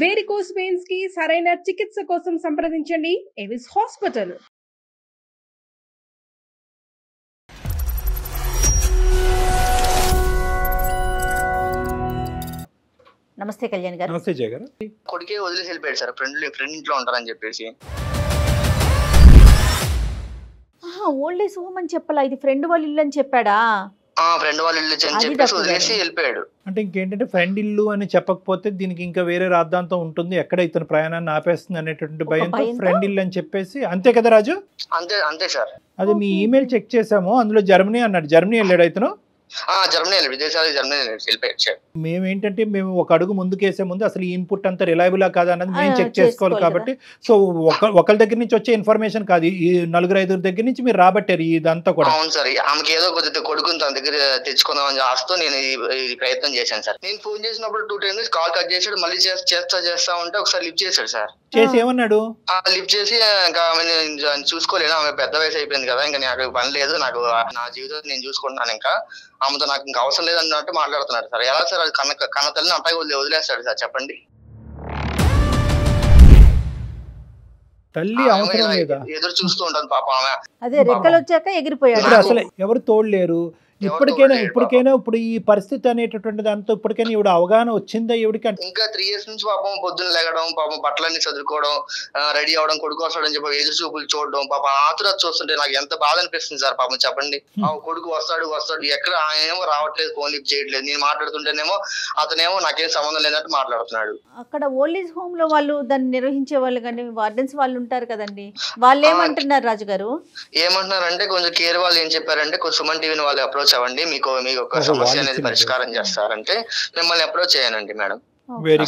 Varicose veins కి సరైన చికిత్స కోసం సంప్రదించండి ఎవిస్ హాస్పిటల్. నమస్తే కళ్యాణ్ గారు. నమస్తే జయ గారు. కొడుకే వదిలేసి వెళ్ళిపోయాడు సార్, ఫ్రెండ్ ఇంట్లో ఉంటారని చెప్పేసి. ఓల్డ్ ఏజ్ హోమ్ అని చెప్పాలా, ఇది ఫ్రెండ్ వాళ్ళ ఇల్లు అని చెప్పాడా? ఫ్రెండ్ వాళ్ళ ఇల్లు అని చెప్పేసి వదిలేసి వెళ్ళిపోయాడు. అంటే ఇంకేంటంటే ఫ్రెండ్ ఇల్లు అని చెప్పకపోతే దీనికి ఇంకా వేరే రాద్ధాంతం ఉంటుంది, ఎక్కడ ఇతను ప్రయాణాన్ని ఆపేస్తుంది అనేటువంటి భయంతో ఫ్రెండ్ ఇల్లు అని చెప్పేసి. అంతే కదా రాజు? అంతే అంతే సార్. అది మీ ఈమెయిల్ చెక్ చేసాము, అందులో జర్మనీ అన్నాడు. జర్మనీ వెళ్ళాడు ఇతను? జర్మనీ వెళ్ళాడు, విదేశాలు జర్మనీ వెళ్ళిపోయాడు. మేమేంటంటే మేము ఒక అడుగు ముందుకేసే ముందు అసలు ఈ ఇన్పుట్ అంతా రిలయబులా కాదా అన్నది మేము చెక్ చేసుకోవాలి. కాబట్టి సో ఒకరి దగ్గర నుంచి వచ్చే ఇన్ఫర్మేషన్ కాదు, ఈ 4-5 దగ్గర నుంచి మీరు రాబట్టారు ఇదంతా కూడా. అవును సార్, ఆమెకి ఏదో కొద్దిగా కొడుకుని తన దగ్గర తెచ్చుకుందామని ఆస్తూ నేను ఈ ప్రయత్నం చేశాను సార్. నేను ఫోన్ చేసినప్పుడు 2 times కాల్ కట్ చేసాడు, మళ్ళీ చేస్తా ఉంటే ఒకసారి లిఫ్ట్ చేశాడు సార్. చేసి ఏమన్నాడు? లిఫ్ట్ చేసి ఇంకా చూసుకోలేను, ఆమె పెద్ద వయసు అయిపోయింది కదా, ఇంకా నాకు పని లేదు, నాకు నా జీవితం నేను చూసుకుంటున్నాను, ఇంకా ఆమెతో నాకు ఇంకా అవసరం లేదు అన్నట్టు మాట్లాడుతున్నాడు సార్. ఎలా సార్ అది కన్న తల్లిని అబ్బాయి వదిలేస్తాడు సార్, చెప్పండి. తల్లి అవసరం లేదా? ఎదురు చూస్తూ ఉంటాను పాప ఆమె. అదే రెక్కలు వచ్చాక ఎగిరిపోయాడు. అసలు ఎవరు తోడలేరు. ఇప్పటికైనా ఇప్పుడు ఈ పరిస్థితి అనేటటువంటి దాంతో ఇప్పటికైనా ఇవిడ అవగాహన వచ్చిందా ఇవిడికి? ఇంకా 3 years నుంచి పాపం పొద్దున్న లేగడం, పాపం బట్టలన్నీ చదువుకోవడం, రెడీ అవడం, కొడుకు వస్తాడని చెప్పి ఎదురు చూపులు చూడడం, పాపం ఆతురత చూస్తుంటే నాకు ఎంత బాధ అనిపిస్తుంది సార్. పాపం చెప్పండి, కొడుకు వస్తాడు ఎక్కడ ఆయనేమో రావట్లేదు, ఫోన్ లిఫ్ట్ చేయట్లేదు, నేను మాట్లాడుతుంటేనేమో అతనేమో నాకేం సంబంధం లేనట్టు మాట్లాడుతున్నాడు. అక్కడ ఓల్డ్ ఏజ్ హోమ్ లో వాళ్ళు దాన్ని నిర్వహించే వాళ్ళు కానీ వార్డెన్స్ వాళ్ళు ఉంటారు కదండి, వాళ్ళు ఏమంటున్నారు రాజు గారు? ఏమంటున్నారంటే కొంచెం కేర్ వాళ్ళు ఏం చెప్పారంటే, కొంచెం సుమన్ టీవీని వాళ్ళు అప్రోచ్ అవ్వండి, మీకు ఒక సమస్య అనేది పరిష్కారం చేస్తారంటే మిమ్మల్ని అప్రోచ్ చేయనండి మేడం. Very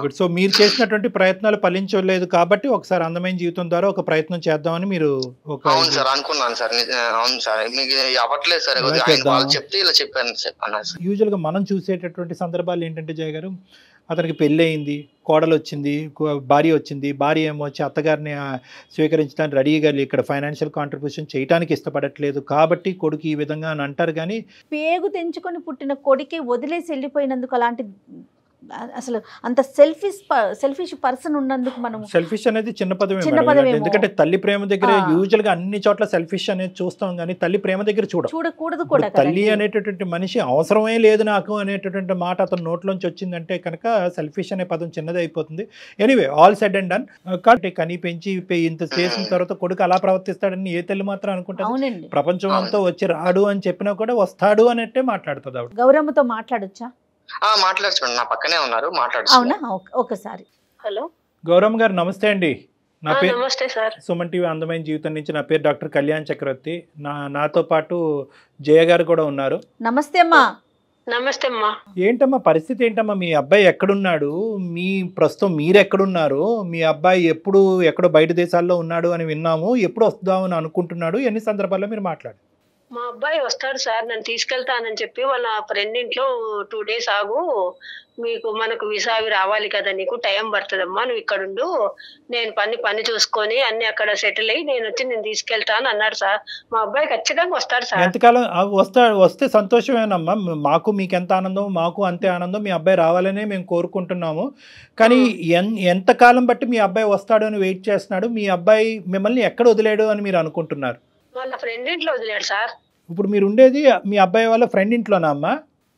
good. సో మీరు చేసినటువంటి ప్రయత్నాలు ఫలించలేదు కాబట్టి ఒకసారి అందమైన జీవితం ద్వారా ఒక ప్రయత్నం చేద్దామని మీరు అవును సార్ అనుకున్నాను సార్. అవును సార్, మీకు అవ్వట్లేదు సార్, వాళ్ళు చెప్తే ఇలా చెప్పాను సార్. యూజువల్ గా మనం చూసేటటువంటి సందర్భాలు ఏంటంటే జయ గారు, అతనికి పెళ్ళి అయింది, కోడలు వచ్చింది, భార్య వచ్చింది, భార్య ఏమో వచ్చి అత్తగారిని స్వీకరించడానికి రెడీగా ఇక్కడ ఫైనాన్షియల్ కాంట్రిబ్యూషన్ చేయడానికి ఇష్టపడట్లేదు కాబట్టి కొడుకు ఈ విధంగా అని అంటారు. కానీ పేగు తెంచుకొని పుట్టిన కొడుకే వదిలేసి వెళ్ళిపోయినందుకు అలాంటి అసలు అంత సెల్ఫిష్ పర్సన్ ఉన్నందుకు మనం సెల్ఫిష్ అనేది చిన్న పదమే. ఎందుకంటే తల్లి ప్రేమ దగ్గర యూజువల్ గా అన్ని చోట్ల సెల్ఫిష్ అనేది చూస్తాం, కానీ తల్లి ప్రేమ దగ్గర చూడకూడదు కూడా. తల్లి అనేటటువంటి మనిషి అవసరమే లేదు నాకు అనేటటువంటి మాట అతను నోట్లోంచి వచ్చిందంటే కనుక సెల్ఫిష్ అనే పదం చిన్నది అయిపోతుంది. Anyway, all said and done. కాబట్టి కని పెంచి ఇంత చేసిన తర్వాత కొడుకు అలా ప్రవర్తిస్తాడని ఏ తల్లి మాత్రం అనుకుంటాను? ప్రపంచం అంతా వచ్చి రాడు అని చెప్పినా కూడా వస్తాడు అన్నట్టే మాట్లాడుతుంది ఆవిడ. గౌరమ్మతో మాట్లాడొచ్చా? మాట్లాడచ్చు, నా పక్కనే ఉన్నారు, మాట్లాడచ్చు. అవునా? ఒకసారి. హలో గౌరమ్మ గారు, నమస్తే అండి. నా పేరు నమస్తే సార్. సుమన్ టీవీ అందమైన జీవితం నుంచి నా పేరు డాక్టర్ కళ్యాణ్ చక్రవర్తి. నాతో పాటు జయ గారు కూడా ఉన్నారు. నమస్తే అమ్మా. నమస్తే అమ్మా. ఏంటమ్మా పరిస్థితి ఏంటమ్మా? మీ అబ్బాయి ఎక్కడున్నాడు? ప్రస్తుతం మీరు ఎక్కడున్నారు? మీ అబ్బాయి ఎక్కడో బయట దేశాల్లో ఉన్నాడు అని విన్నాము, ఎప్పుడు వస్తామని అనుకుంటున్నాడు? ఎన్ని సందర్భాల్లో మీరు మాట్లాడు? మా అబ్బాయి వస్తాడు సార్, నన్ను తీసుకెళ్తానని చెప్పి వాళ్ళ ఫ్రెండ్ ఇంట్లో 2 days ఆగు, మనకు వీసా అవి రావాలి కదా, నీకు టైం పడుతుందమ్మా, నువ్వు ఇక్కడ ఉండు, నేను పని చూసుకొని అన్ని అక్కడ సెటిల్ అయ్యి నేను తీసుకెళ్తాను అన్నాడు సార్. మా అబ్బాయి ఖచ్చితంగా వస్తాడు సార్. ఎంతకాలం వస్తే సంతోషమేనమ్మా, మీకు ఎంత ఆనందం మాకు అంతే ఆనందం. మీ అబ్బాయి రావాలనే మేము కోరుకుంటున్నాము. కానీ ఎంతకాలం బట్టి మీ అబ్బాయి వస్తాడు అని వెయిట్ చేస్తున్నాడు? మీ అబ్బాయి మిమ్మల్ని ఎక్కడ వదిలేడు అని మీరు అనుకుంటున్నారు? వాళ్ళ ఫ్రెండ్ ఇంట్లో వదిలేడు సార్. ఇప్పుడు మీరు ఉండేది మీ అబ్బాయి వాళ్ళ ఫ్రెండ్ ఇంట్లోనా అమ్మా?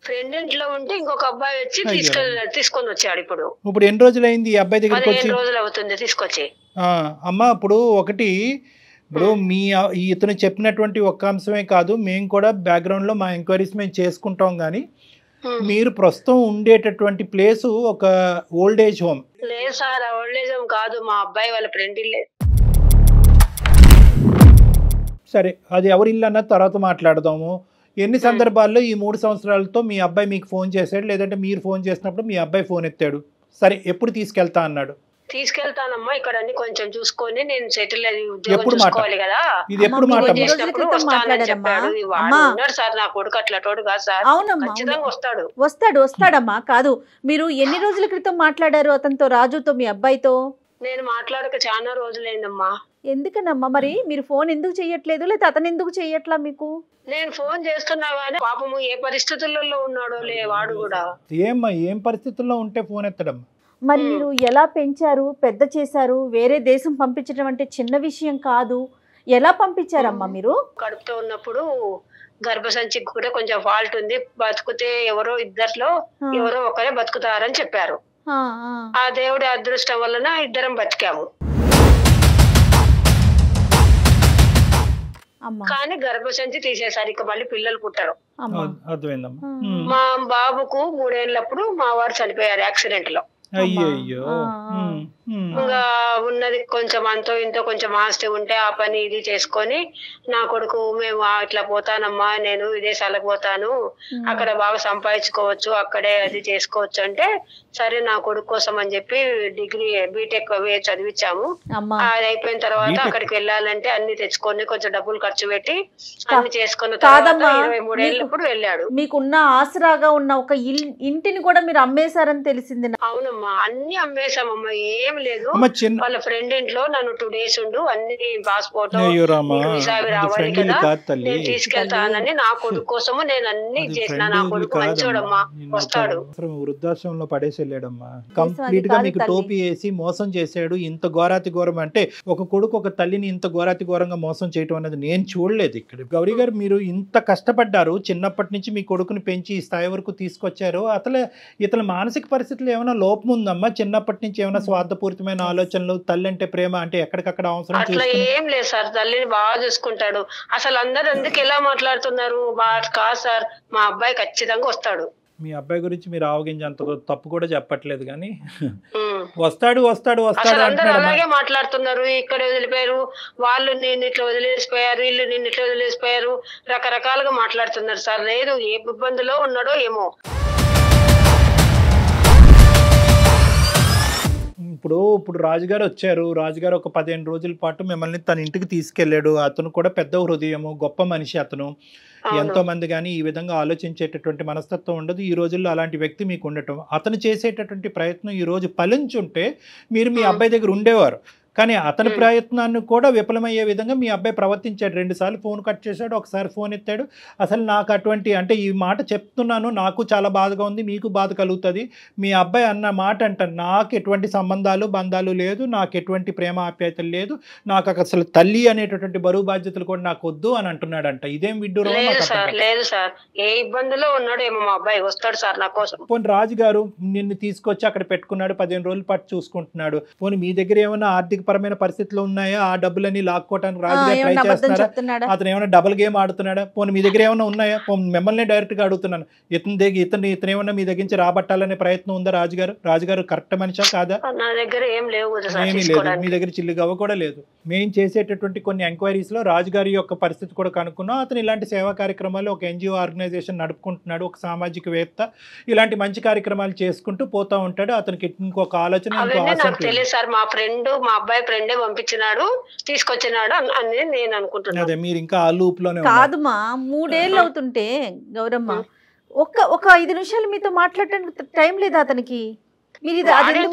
ఫ్రెండ్ ఇంట్లో ఉంటే ఇంకొక అబ్బాయి వచ్చి తీసుకొని వచ్చాడు. ఇప్పుడు ఎన్ని రోజులు అయింది ఈ అబ్బాయి దగ్గరికి వచ్చి? 15 రోజులు అవుతుంది తీసుకొచ్చి. అమ్మా, ఇప్పుడు ఇతను చెప్పినటువంటి ఒక్క అంశమే కాదు, మేము కూడా బ్యాక్గ్రౌండ్ లో మా ఎంక్వైరీస్ మేము చేసుకుంటాం. కానీ మీరు ప్రస్తుతం ఉండేటటువంటి ప్లేస్ ఒక ఓల్డ్ ఏజ్ హోమ్? లేదు సార్, ఓల్డ్ ఏజ్ హోమ్ కాదు, మా అబ్బాయి వాళ్ళ ఫ్రెండ్ ఇల్లే. సరే, అది ఎవరి ఇల్లు అన్నది తర్వాత మాట్లాడదాము. ఎన్ని సందర్భాల్లో ఈ 3 సంవత్సరాలతో మీ అబ్బాయి మీకు ఫోన్ చేశాడు, లేదంటే మీరు ఫోన్ చేసినప్పుడు మీ అబ్బాయి ఫోన్ ఎత్తాడు? సరే, ఎప్పుడు తీసుకెళ్తా అన్నాడు? తీసుకెళ్తానమ్మా, ఇక్కడ అన్ని కొంచెం చూసుకొని నేను సెటిల్ అయ్యి ఉద్యోగం చూసుకోవాలి కదా. ఇది ఎప్పుడు మాట? వస్తానని చెప్పాడు. ఉన్నాడు సార్ నా కొడుకు, అట్లాటోడు కాదు సార్, ఖచ్చితంగా వస్తాడమ్మా. కాదు, మీరు ఎన్ని రోజుల క్రితం మాట్లాడారు అతనితో, రాజుతో, మీ అబ్బాయితో? నేను మాట్లాడక చాలా రోజులైందమ్మా. ఎందుకనమ్మా మరి మీరు ఫోన్ ఎందుకు చెయ్యట్లేదు, లేదా అతను ఎందుకు చెయ్యట్లా మీకు? నేను ఫోన్ చేస్తున్నా కానీ పాపము ఏ పరిస్థితులలో ఉన్నాడో వాడు కూడా. ఏం పరిస్థితుల్లో ఉంటే ఫోన్ ఎత్తడమ్మా? మరి మీరు ఎలా పెంచారు, పెద్ద చేశారు? వేరే దేశం పంపించడం అంటే చిన్న విషయం కాదు. ఎలా పంపించారమ్మా మీరు? కడుపుతో ఉన్నప్పుడు గర్భసంచికి కూడా కొంచెం ఫాల్ట్ ఉంది, బతుకుతే ఎవరో ఇద్దరిలో ఎవరో ఒకరే బతుకుతారని చెప్పారు. ఆ దేవుడి అదృష్టం వలన ఇద్దరం బతికాము. కానీ గర్భసంచి తీసేసారు, ఇక మళ్ళీ పిల్లలు పుట్టరు. మా బాబుకు 3 ఏళ్ళప్పుడు మా వారు చనిపోయారు యాక్సిడెంట్ లో. అయ్యో. ఇంకా ఉన్నది కొంచెం అంతో ఇంతో కొంచెం ఆస్తి ఉంటే ఆ పని ఇది చేసుకొని నా కొడుకు మేము ఇట్లా పోతానమ్మా, నేను విదేశాలకు పోతాను, అక్కడ బాగా సంపాదించుకోవచ్చు, అక్కడే అది చేసుకోవచ్చు అంటే సరే నా కొడుకు కోసం అని చెప్పి డిగ్రీ బీటెక్ చదివించాము. అది అయిపోయిన తర్వాత అక్కడికి వెళ్ళాలంటే అన్ని తెచ్చుకొని కొంచెం డబ్బులు ఖర్చు పెట్టి అన్ని చేసుకున్న తర్వాత 23 ఏళ్ళప్పుడు వెళ్ళాడు. మీకున్న ఆసరాగా ఉన్న ఒక ఇంటిని కూడా మీరు అమ్మేశారని తెలిసింది. అవునమ్మా, అన్ని అమ్మేశామమ్మా, ఏం లేదు. వాళ్ళ ఫ్రెండ్ ఇంట్లో నన్ను 2 days ఉండు, అన్ని పాస్పోర్ట్ వీసా రావాలి కదా, నేను తీసుకెళ్తానని నా కొడుకు కోసము నేను అన్ని చేసిన. నా కొడుకు మంచోడమ్మా, వస్తాడు. వృద్ధాశ్రమంలో పడేసి వెళ్ళాడమ్మా, కంప్లీట్ గా మీకు టోపీ వేసి మోసం చేశాడు. ఇంత ఘోరాతి ఘోరం అంటే ఒక కొడుకు ఒక తల్లిని ఇంత ఘోరాతి ఘోరంగా మోసం చేయటం అనేది నేను చూడలేదు ఇక్కడ. గౌరీ గారు, మీరు ఇంత కష్టపడ్డారు, చిన్నప్పటి నుంచి మీ కొడుకుని పెంచి ఈ స్థాయి వరకు తీసుకొచ్చారు. ఇతని మానసిక పరిస్థితులు ఏమైనా లోపం ఉందమ్మా? చిన్నప్పటి నుంచి ఏమైనా స్వార్థపూరితమైన ఆలోచనలు, తల్లి అంటే ప్రేమ అంటే ఎక్కడికక్కడ అవసరం అట్లా ఏం లేదు సార్, తల్లిని బాగా చూసుకుంటాడు. అసలు అందరు ఎందుకు ఎలా మాట్లాడుతున్నారు? కాదు సార్, మా అబ్బాయి ఖచ్చితంగా వస్తాడు. మీ అబ్బాయి గురించి మీరు ఆవగించి అంత తప్పు కూడా చెప్పట్లేదు, కానీ వస్తాడు వస్తాడు వస్తాడు అందరూ అలాగే మాట్లాడుతున్నారు. ఇక్కడ వదిలిపోయారు వాళ్ళు, నిన్ను ఇట్లా వదిలేసిపోయారు, వీళ్ళు నిన్ను ఇట్లా వదిలేసిపోయారు, రకరకాలుగా మాట్లాడుతున్నారు సార్. లేదు, ఏ ఇబ్బందిలో ఉన్నాడో ఏమో. ఇప్పుడు రాజుగారు వచ్చారు. రాజుగారు ఒక 15 రోజుల పాటు మిమ్మల్ని తన ఇంటికి తీసుకెళ్లాడు. అతను కూడా పెద్ద హృదయము, గొప్ప మనిషి అతను. ఎంతో మంది కానీ ఈ విధంగా ఆలోచించేటటువంటి మనస్తత్వం ఉండదు. ఈ రోజుల్లో అలాంటి వ్యక్తి మీకు ఉండటం, అతను చేసేటటువంటి ప్రయత్నం ఈ రోజు ఫలించుంటే మీరు మీ అబ్బాయి దగ్గర ఉండేవారు. కానీ అతని ప్రయత్నాన్ని కూడా విఫలమయ్యే విధంగా మీ అబ్బాయి ప్రవర్తించాడు. 2 సార్లు ఫోన్ కట్ చేశాడు, ఒకసారి ఫోన్ ఎత్తాడు. అసలు నాకు అటువంటి అంటే ఈ మాట చెప్తున్నాను, నాకు చాలా బాధగా ఉంది, మీకు బాధ కలుగుతుంది. మీ అబ్బాయి అన్న మాట అంట, నాకు ఎటువంటి బంధాలు లేదు, నాకు ఎటువంటి ప్రేమ ఆప్యాయతలు లేదు, నాకు అసలు తల్లి అనేటటువంటి బరువు బాధ్యతలు కూడా నాకు వద్దు అని అంటున్నాడంట. ఇదేం విడ్డూరం? లేదు సార్, ఏ ఇబ్బందిలో ఉన్నాడు ఏమో మా అబ్బాయి, వస్తాడు సార్ నా కోసం. పోనీ రాజుగారు నిన్ను తీసుకొచ్చి అక్కడ పెట్టుకున్నాడు, 15 రోజుల పాటు చూసుకుంటున్నాడు. పోనీ మీ దగ్గర ఏమైనా ఆర్థిక పరమైన పరిస్థితులు ఉన్నాయా? ఆ డబ్బులన్నీ లాక్కోవడానికి రాజుగారు ట్రై చేస్తున్నారా? అతను ఏమైనా డబుల్ గేమ్ ఆడుతున్నాడా? పోనీ మీ దగ్గర ఏమైనా ఉన్నాయా? మిమ్మల్ని డైరెక్ట్ గా అడుగుతున్నాను, ఇతను ఏమన్నా మీ దగ్గర నుంచి రాబట్టాలనే ప్రయత్నం ఉందా? రాజుగారు కరెక్ట్ మనిషా కాదా? నా దగ్గర ఏమీ లేదు, మీ దగ్గర చిల్లిగవ్వ కూడా లేదు. మేము చేసేటటువంటి కొన్ని ఎంక్వైరీస్ లో రాజుగారి యొక్క పరిస్థితి కూడా కనుక్కున్నాం. అతను ఇలాంటి సేవా కార్యక్రమాలు, ఒక NGO ఆర్గనైజేషన్ నడుపుకుంటున్నాడు, ఒక సామాజికవేత్త. ఇలాంటి మంచి కార్యక్రమాలు చేసుకుంటూ పోతా ఉంటాడు. అతనికి ఇంకొక ఆలోచన, తెలియదు సార్. మా అబ్బాయి ఫ్రెండే పంపించినాడు, తీసుకొచ్చినాడు అని నేను అనుకుంటున్నాను. అదే, మీరు ఇంకా ఆ లూప్ లోనే కాదుమా. 3 ఏళ్ళు అవుతుంటే గౌరమ్మ, ఒక 5 నిమిషాలు మీతో మాట్లాడటానికి టైం లేదా అతనికి? మీరు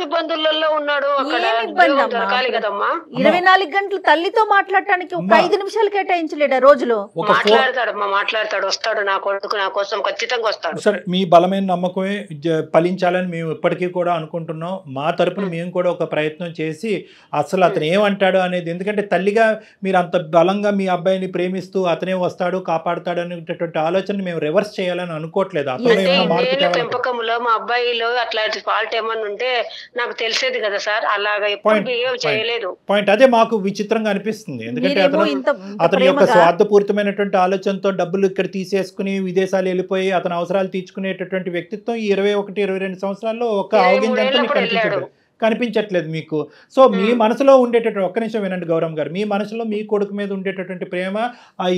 ఇబ్బందులలో ఉన్నాడు, 24 గంటలు తల్లితో మాట్లాడటానికి ఒక 5 నిమిషాలు కేటాయించలేడా రోజులో? మాట్లాడతాడు, వస్తాడు, నా కొడుకు నా కోసం ఖచ్చితంగా వస్తాడు. సరే, మీ బలమైన నమ్మకమే ఫలించాలని మేము ఇప్పటికీ కూడా అనుకుంటున్నాం. మా తరపున మేము కూడా ఒక ప్రయత్నం చేసి అసలు అతను ఏమంటాడు అనేది, ఎందుకంటే తల్లిగా మీరు అంత బలంగా మీ అబ్బాయిని ప్రేమిస్తూ అతనే వస్తాడు కాపాడుతాడు అనేటటువంటి ఆలోచన మేము రివర్స్ చేయాలని అనుకోవట్లేదు. పెంపకంలో మా అబ్బాయిలో అట్లాంటి ఫాల్ట్ ఏమన్నా ఉంటే నాకు తెలిసేది కదా సార్, అలాగా ఎప్పుడు బిహేవ్ చేయలేదు. పాయింట్ అదే మాకు విచిత్రంగా అనిపిస్తుంది. ఎందుకంటే అతని యొక్క స్వార్థపూరితమైనటువంటి ఆలోచనతో డబ్బులు ఇక్కడ తీసేసుకుని విదేశాలు వెళ్ళిపోయి అతని అవసరాలు తీర్చుకునేటటువంటి వ్యక్తిత్వం ఈ 21-22 సంవత్సరాల్లో ఒక అవగింజంతా కనిపించట్లేదు మీకు. సో మీ మనసులో ఉండేటటువంటి, ఒక్క నిమిషం వినండి గౌరవ్ గారు, మీ మనసులో మీ కొడుకు మీద ఉండేటటువంటి ప్రేమ,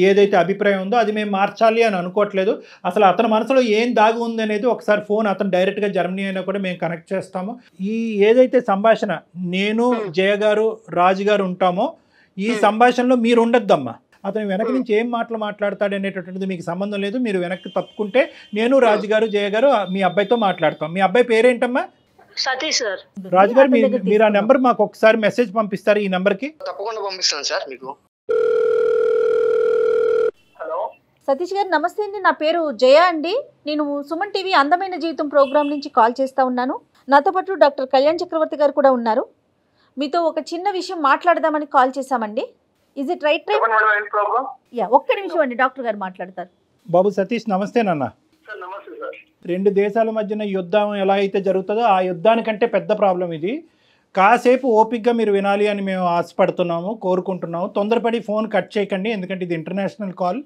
ఏదైతే అభిప్రాయం ఉందో అది మేము మార్చాలి అని అనుకోవట్లేదు. అసలు అతని మనసులో ఏం దాగి ఉంది అనేది ఒకసారి ఫోన్, అతను డైరెక్ట్గా జర్మనీ అయినా కూడా మేము కనెక్ట్ చేస్తాము. ఈ ఏదైతే సంభాషణ నేను జయ గారు రాజు గారు ఉంటామో ఈ సంభాషణలో మీరు ఉండొద్దమ్మా. అతను వెనక నుంచి ఏం మాటలు మాట్లాడతాడు అనేటటువంటిది మీకు సంబంధం లేదు. మీరు వెనక్కి తప్పుకుంటే నేను రాజుగారు జయ గారు మీ అబ్బాయితో మాట్లాడతాం. మీ అబ్బాయి పేరేంటమ్మా? సతీష్ సార్. రాజుగారు, మీరు ఆ నెంబర్ మాకు ఒకసారి మెసేజ్ పంపిస్తారు ఈ నెంబర్ కి? తప్పకుండా పంపిస్తాను సార్ మీకు. హలో సతీష్ గారు, నమస్తే అండి. నా పేరు జయ అండి. నేను సుమన్ టీవీ అందమైన జీవితం ప్రోగ్రామ్ నుంచి కాల్ చేస్తా ఉన్నాను. నాతో పాటు డాక్టర్ కళ్యాణ్ చక్రవర్తి గారు కూడా ఉన్నారు. మీతో ఒక చిన్న విషయం మాట్లాడదామని కాల్ చేశామండి. Is it right time? Yeah, ఒక్క నిమిషం అండి, డాక్టర్ గారు మాట్లాడతారు. బాబు సతీష్, నమస్తే నాన్న. నమస్తే సార్. 2 దేశాల మధ్యన యుద్ధం ఎలా అయితే జరుగుతుందో ఆ యుద్ధానికంటే పెద్ద ప్రాబ్లం ఇది. కాసేపు ఓపిక్గా మీరు వినాలి అని మేము ఆశపడుతున్నాము, కోరుకుంటున్నాము. తొందరపడి ఫోన్ కట్ చేయకండి, ఎందుకంటే ఇది ఇంటర్నేషనల్ కాల్.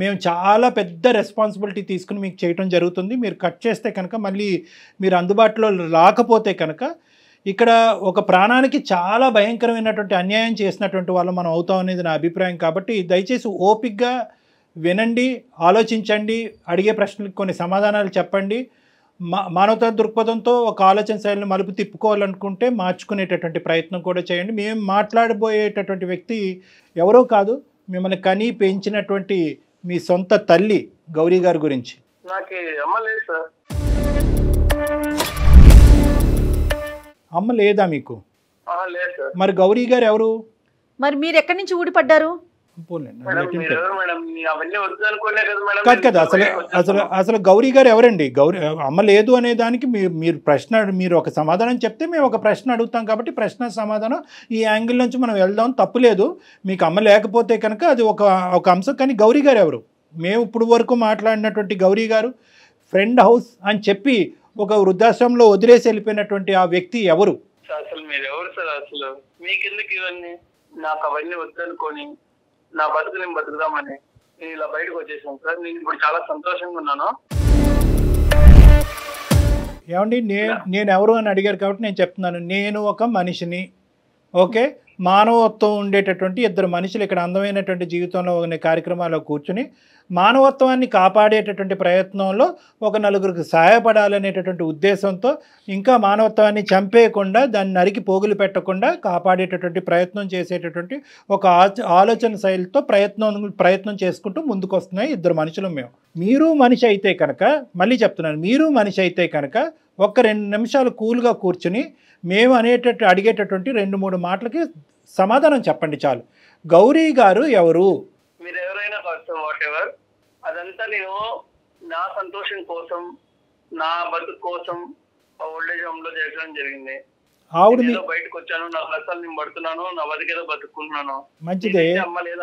మేము చాలా పెద్ద రెస్పాన్సిబిలిటీ తీసుకుని మీకు చేయటం జరుగుతుంది. మీరు కట్ చేస్తే కనుక, మళ్ళీ మీరు అందుబాటులో రాకపోతే కనుక ఇక్కడ ఒక ప్రాణానికి చాలా భయంకరమైనటువంటి అన్యాయం చేసినటువంటి వాళ్ళు మనం అవుతాం అనేది నా అభిప్రాయం. కాబట్టి దయచేసి ఓపిక్గా వినండి, ఆలోచించండి, అడిగే ప్రశ్నలకు కొన్ని సమాధానాలు చెప్పండి. మానవతా దృక్పథంతో ఒక ఆలోచన శైలిని మలుపు తిప్పుకోవాలనుకుంటే మార్చుకునేటటువంటి ప్రయత్నం కూడా చేయండి. మేము మాట్లాడబోయేటటువంటి వ్యక్తి ఎవరో కాదు, మిమ్మల్ని కని పెంచినటువంటి మీ సొంత తల్లి గౌరీ గారి గురించి. నాకు అమ్మ లేదు సార్. అమ్మ లేదా మీకు? లేదు సార్. మరి గౌరీ గారు ఎవరు? మరి మీరు ఎక్కడి నుంచి ఊడిపడ్డారు? కాదు కదా, అసలు గౌరీ గారు ఎవరండి? గౌరీ అమ్మ లేదు అనే దానికి మీరు ఒక సమాధానం చెప్తే మేము ఒక ప్రశ్న అడుగుతాం. కాబట్టి ప్రశ్న సమాధానం ఈ యాంగిల్ నుంచి మనం వెళ్దాం, తప్పులేదు. మీకు అమ్మ లేకపోతే కనుక అది ఒక అంశం. కానీ గౌరీ గారు ఎవరు? మేము ఇప్పుడు వరకు మాట్లాడినటువంటి గౌరీ గారు ఫ్రెండ్ హౌస్ అని చెప్పి ఒక వృద్ధాశ్రమంలో వదిలేసి వెళ్ళిపోయినటువంటి ఆ వ్యక్తి ఎవరు? అసలు మీరు ఎవరు సార్? అసలు మీకెందుకు ఇవన్నీ? నాకు అవన్నీ వద్దనుకొని నా బతుకు నేను బతుకుదామని నేను ఇలా బయటకు వచ్చేసాను సార్. నేను ఇప్పుడు చాలా సంతోషంగా ఉన్నాను. ఏమండి, నేను ఎవరు అని అడిగారు కాబట్టి నేను చెప్తున్నాను. నేను ఒక మనిషిని, ఓకే, మానవత్వం ఉండేటటువంటి 2 మనుషులు ఇక్కడ అందమైనటువంటి జీవితంలో ఒక కార్యక్రమాల్లో కూర్చుని మానవత్వాన్ని కాపాడేటటువంటి ప్రయత్నంలో ఒక 4గురికి సహాయపడాలనేటటువంటి ఉద్దేశంతో, ఇంకా మానవత్వాన్ని చంపేయకుండా దాన్ని నరికి పోగులు పెట్టకుండా కాపాడేటటువంటి ప్రయత్నం చేసేటటువంటి ఒక ఆలోచన శైలితో ప్రయత్నం చేసుకుంటూ ముందుకు వస్తున్నాయి 2 మనుషులు మేము. మీరు మనిషి అయితే కనుక, మళ్ళీ చెప్తున్నాను, మీరు మనిషి అయితే కనుక ఒక 2 నిమిషాలు కూల్గా కూర్చుని మేము అడిగేటటువంటి 2-3 మాటలకి సమాధానం చెప్పండి చాలు. గౌరీ గారు ఎవరు? మీరు ఎవరైనా వాట్ ఎవర్, అదంతా నేను నా సంతోషం కోసం, నా బతుకు కోసం ఓల్డేజ్ హోమ్ లో చేయడం జరిగింది. ఆవిడ బయటకు వచ్చాను, నా కష్టాలు నేను పడుతున్నాను, నా బతికేదో బతుకున్నాను. మంచిదే.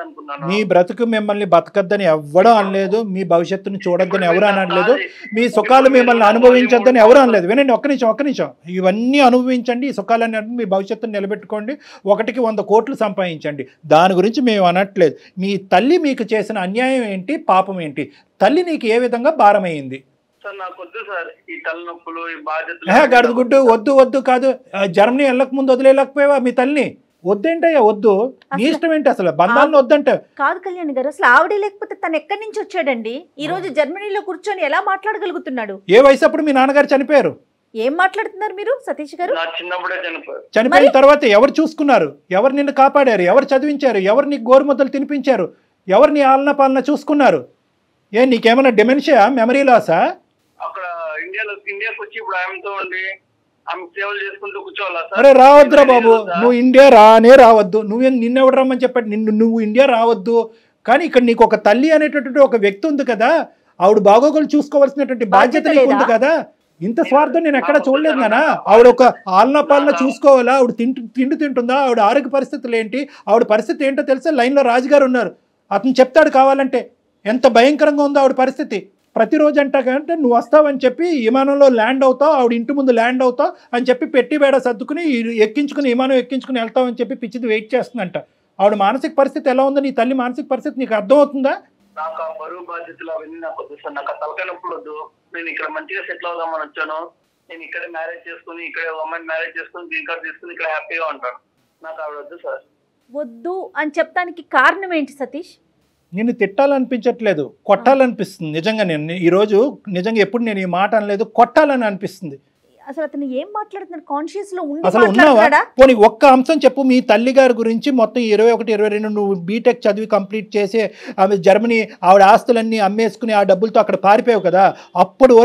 అనుకున్నాను. మీ బ్రతుకు మిమ్మల్ని బతకద్దని ఎవ్వడూ అనలేదు, మీ భవిష్యత్తును చూడొద్దని ఎవరు అనలేదు, మీ సుఖాలు మిమ్మల్ని అనుభవించొద్దని ఎవరు అనలేదు. వినండి, ఒక్క నిమిషం. ఇవన్నీ అనుభవించండి, ఈ సుఖాలన్నీ మీ భవిష్యత్తును నిలబెట్టుకోండి, 1కి 100 కోట్లు సంపాదించండి. దాని గురించి మేము అనట్లేదు. మీ తల్లి మీకు చేసిన అన్యాయం ఏంటి, పాపం ఏంటి? తల్లి నీకు ఏ విధంగా భారమైంది? గడుగుడ్డు వద్దు కాదు. జర్మనీ వెళ్ళక ముందు వదిలేకపోయావా మీ తల్లిని? వద్దేంటయ్యా, వద్దు, నీ ఇష్టం ఏంటి? అసలు బంధాలను వద్దంట కాదు కళ్యాణ్ గారు. అసలు ఆవిడే లేకపోతే తను ఎక్కడి నుంచి వచ్చాడండి? ఈ రోజు జర్మనీలో కూర్చొని ఎలా మాట్లాడగలుగుతున్నాడు? ఏ వయసు అప్పుడు మీ నాన్నగారు చనిపోయారు? ఏం మాట్లాడుతున్నారు మీరు సతీష్ గారు? చనిపోయిన తర్వాత ఎవరు చూసుకున్నారు? ఎవరు నిన్ను కాపాడారు? ఎవరు చదివించారు? ఎవరు నీకు గోరుముద్దలు తినిపించారు? ఎవరు నీ ఆలన పాలన చూసుకున్నారు? నీకేమైనా డిమెన్షియా, మెమరీ లాసా? అక్కడ ఇండియాకి వచ్చి ఇప్పుడు ఆమెతో ఉండి ఆమె సేవలు చేసుకుంటూ కూర్చోవాలా? అరే రావద్దురా బాబు, నువ్వు ఇండియా రావద్దు. నిన్నెవడు రమ్మని చెప్పాడు? నువ్వు ఇండియా రావద్దు. కానీ ఇక్కడ నీకు ఒక తల్లి అనేటటువంటి ఒక వ్యక్తి ఉంది కదా, ఆవిడ బాగోగులు చూసుకోవాల్సినటువంటి బాధ్యత నీకు ఉంది కదా. ఇంత స్వార్థం నేను ఎక్కడ చూడలేదు నాన్న. ఆవిడ ఒక ఆలన పాలన చూసుకోవాలా? ఆవిడ తిండి తింటుందా? ఆవిడ ఆరోగ్య పరిస్థితులు ఏంటి? ఆవిడ పరిస్థితి ఏంటో తెలుసా? లైన్లో రాజుగారు ఉన్నారు, అతను చెప్తాడు కావాలంటే. ఎంత భయంకరంగా ఉందో ఆవిడ పరిస్థితి. ప్రతిరోజు అంటే నువ్వు వస్తావని చెప్పి విమానంలో ల్యాండ్ అవుతావు, ఆవిడ ఇంటి ముందు ల్యాండ్ అవుతావు అని చెప్పి పెట్టి బేడ సర్దుకుని విమానం ఎక్కించుకుని వెళ్తావని చెప్పి పిచ్చిది వెయిట్ చేస్తుందంట. ఆవిడ మానసిక పరిస్థితి ఎలా ఉందో నీ తల్లి మానసిక పరిస్థితి నీకు అర్థమవుతుందా? నాకు ఆ బరువు బాధ్యతలు అవన్నీ నాకు వద్దు సార్. నాకు ఆ తలకాయనప్పుడు వద్దు. నేను ఇక్కడ మంచిగా సెటిల్ అవుదామని వచ్చాను. నేను ఇక్కడ మ్యారేజ్ చేసుకుని, ఇక్కడ అమ్మాయిని మ్యారేజ్ చేసుకుని, గ్రీన్ కార్డ్ తీసుకుని ఇక్కడ హ్యాపీగా ఉంటాను. నాకు ఆవిడ వద్దు సార్. వద్దు అని చెప్పడానికి కారణం ఏంటి సతీష్? నిన్ను తిట్టాలనిపించట్లేదు, కొట్టాలనిపిస్తుంది. నిజంగా నేను ఈరోజు నిజంగా ఎప్పుడు నేను ఈ మాట అనలేదు, కొట్టాలని అనిపిస్తుంది. అసలు అతను ఏం మాట్లాడుతున్నాడు? కాన్షియస్ లో అసలు ఉన్నావా? పోనీ ఒక్క అంశం చెప్పు. మీ తల్లి గారి గురించి మొత్తం 21, 22 నువ్వు బీటెక్ చదివి కంప్లీట్ చేసి ఆమె జర్మనీ ఆవిడ ఆస్తులన్నీ అమ్మేసుకుని ఆ డబ్బులతో అక్కడ పారిపోయావు కదా. అప్పటి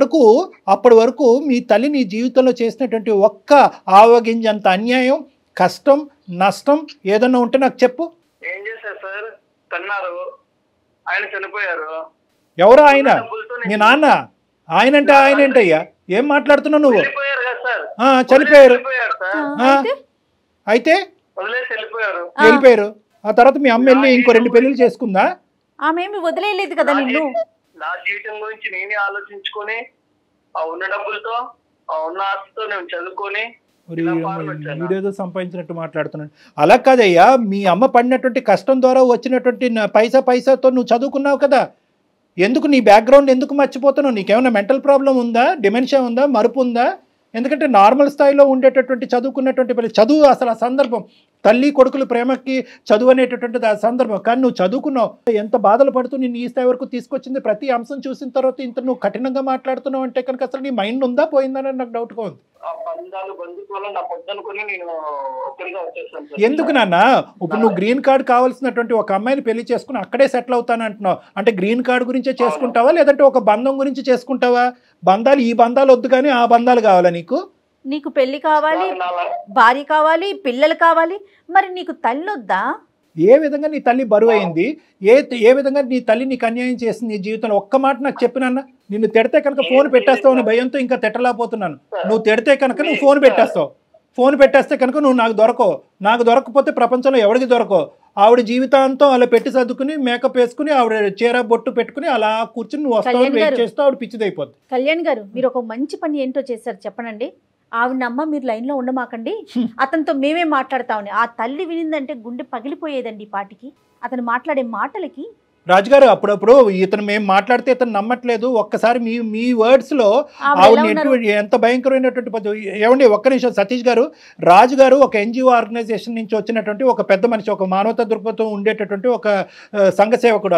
వరకు మీ తల్లి నీ జీవితంలో చేసినటువంటి ఒక్క ఆవగింజంత అన్యాయం, కష్టం, నష్టం ఏదన్నా ఉంటే నాకు చెప్పు. ఏం చేశారు సార్? కన్నారు, ఆయన చనిపోయారు. ఎవరు ఆయన? మీ నాన్న? ఆయన అంటే ఆయన ఏంటయ్యా? ఏం మాట్లాడుతున్నావు నువ్వు? చనిపోయారు. అయితే వదిలేసి వెళ్ళిపోయారు. వెళ్ళిపోయారు. ఆ తర్వాత మీ అమ్మ వెళ్ళి ఇంకో 2 పెళ్లిళ్ళు చేసుకుందా? ఆమె ఏమి వదిలేయలేదు కదా నిన్ను. నా జీవితం గురించి నేనే ఆలోచించుకొని ఆ ఉన్న డబ్బులతో ఆ ఉన్న ఆస్తితో నేను చదువుకొని వీడియోతో సంపాదించినట్టు మాట్లాడుతున్నాడు. అలా కాదయ్యా, మీ అమ్మ పడినటువంటి కష్టం ద్వారా వచ్చినటువంటి పైసాతో నువ్వు చదువుకున్నావు కదా, ఎందుకు నీ బ్యాక్గ్రౌండ్ ఎందుకు మర్చిపోతున్నావు? నీకేమైనా మెంటల్ ప్రాబ్లం ఉందా, డిమెన్షియా ఉందా, మరుపు ఉందా? ఎందుకంటే నార్మల్ స్థాయిలో ఉండేటటువంటి చదువుకున్నటువంటి చదువు అసలు ఆ సందర్భం, తల్లి కొడుకులు ప్రేమకి చదువు అనేటటువంటిది ఆ సందర్భం. కానీ నువ్వు చదువుకున్నావు, ఎంత బాధలు పడుతూ నేను ఈ స్థాయి వరకు తీసుకొచ్చింది. ప్రతి అంశం చూసిన తర్వాత ఇంత నువ్వు కఠినంగా మాట్లాడుతున్నావు అంటే కనుక అసలు నీ మైండ్ ఉందా పోయిందని నాకు డౌట్గా ఉంది. ఎందుకు నాన్న ఇప్పుడు నువ్వు గ్రీన్ కార్డ్ కావాల్సినటువంటి ఒక అమ్మాయిని పెళ్లి చేసుకుని అక్కడే సెటిల్ అవుతాను అంటున్నావు అంటే గ్రీన్ కార్డ్ గురించే చేసుకుంటావా లేదంటే ఒక బంధం గురించి చేసుకుంటావా? బంధాలు ఈ బంధాలు వద్దు కానీ ఆ బంధాలు కావాలా నీకు? నీకు పెళ్లి కావాలి, భార్య కావాలి, పిల్లలు కావాలి, మరి నీకు తల్లి వద్దా? ఏ విధంగా నీ తల్లి బరువు అయింది? ఏ విధంగా నీ తల్లి నీకు అన్యాయం చేసింది నీ జీవితంలో? ఒక్క మాట నాకు చెప్పినన్నా. నిన్ను తిడితే కనుక ఫోన్ పెట్టేస్తావు అనే భయంతో ఇంకా తిట్టలేకపోతున్నాను. నువ్వు తిడితే కనుక నువ్వు ఫోన్ పెట్టేస్తావు. ఫోన్ పెట్టేస్తే కనుక నువ్వు నాకు దొరకవు. నాకు దొరకకపోతే ప్రపంచంలో ఎవరికి దొరకవు. ఆవిడ జీవితాంతం అలా పెట్టి సర్దుకుని మేకప్ వేసుకుని ఆవిడ చీర బొట్టు పెట్టుకుని అలా కూర్చుని నువ్వు వస్తావు వెయిట్ చేస్తూ ఆవిడ పిచ్చిదైపోద్ది. కళ్యాణ్ గారు, మీరు ఒక మంచి పని ఏంటో చేశారు చెప్పనండి. ఆవిడమ్మ మీరు లైన్లో ఉండమాకండి, అతనితో మేమే మాట్లాడతామని. ఆ తల్లి వినిందంటే గుండె పగిలిపోయేదండి పాటికి అతను మాట్లాడే మాటలకి. రాజుగారు అప్పుడప్పుడు ఇతను మేము మాట్లాడితే ఇతను నమ్మట్లేదు. ఒక్కసారి మీ వర్డ్స్ లో ఆవిడ ఎంత భయంకరమైనటువంటి పద్ధతి. ఏమండి ఒక్క నిమిషం సతీష్ గారు, రాజు గారు ఒక ఎన్జిఓ ఆర్గనైజేషన్ నుంచి వచ్చినటువంటి ఒక పెద్ద మనిషి, ఒక మానవతా దృక్పథం ఉండేటటువంటి ఒక సంఘ సేవకుడు.